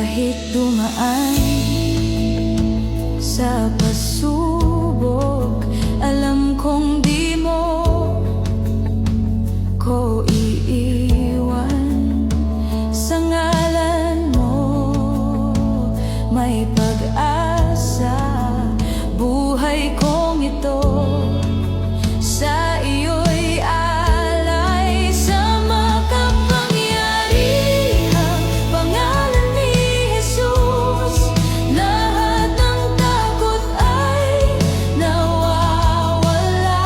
Kahit dumaan sa pasubok, alam kong di mo ko iiwan. Sa ngalan mo may pag-asa, buhay kong ito sa iyo'y alay. Sa makapangyarihang pangalan ni Jesus, lahat ng takot ay nawawala.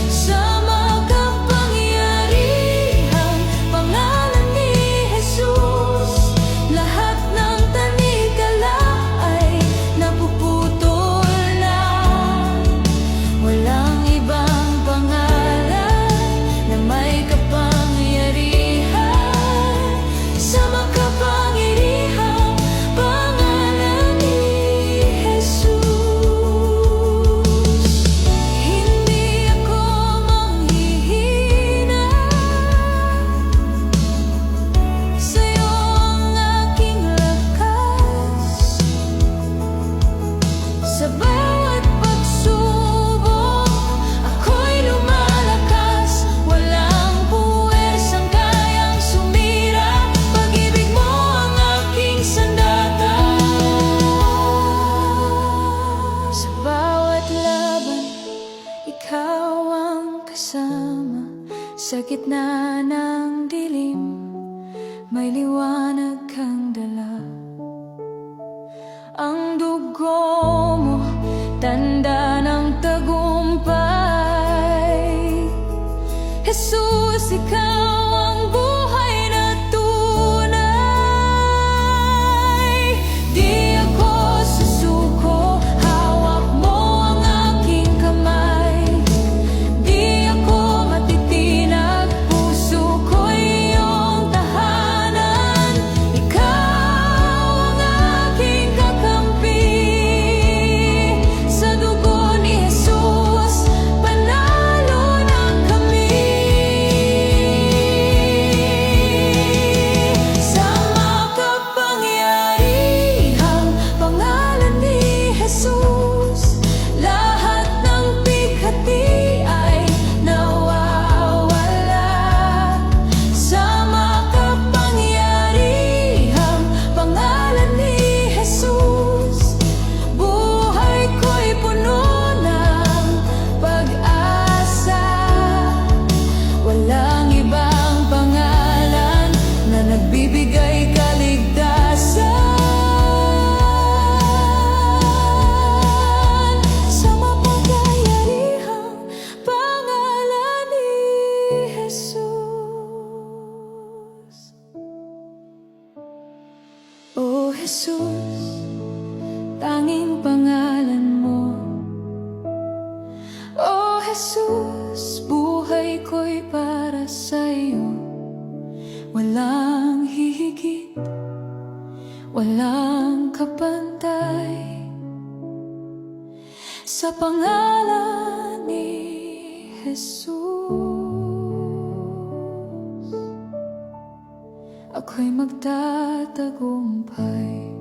Sa makapangyarihang pangalan ni Jesus, lahat ng tanikala ay napuputol na. Walang ibang pangalan na may kapangyarihan sa makapangyarihang pangalan ni Jesus. Hindi ako manghihina, sa'yo ang aking lakas. Sa bawat pagsubok, ako'y lumalakas. Walang puwersang kayang sumira. Pag-ibig mo ang aking sandata. Sa bawat laban, ikaw ang kasama. Sa gitna ng dilim, may liwanag kang dala. Ang dugo mo, tanda ng tagumpay. Jesus, ikaw ang buhay na tunay. Di ako susuko, hawak mo ang aking kamay. Di ako matitinag, puso ko'y iyong tahanan. Ikaw ang aking kakampi. Sa dugo ni Jesus, panalo na kami. Sa makapangyarihang pangalan ni Jesus, lahat ng pighati ay nawawala. Sa makapangyarihang pangalan ni Jesus, buhay ko'y puno ng pag-asa. Walang ibang pangalan na nagbibigay kaligtasan sa makapangyarihang pangalan ni Jesus. O Jesus, tanging pangalan mo. O Jesus, buhay ko'y para sa'yo. Walang hihigit, walang kapantay. Sa pangalan ni Jesus, ako'y magtatagumpay.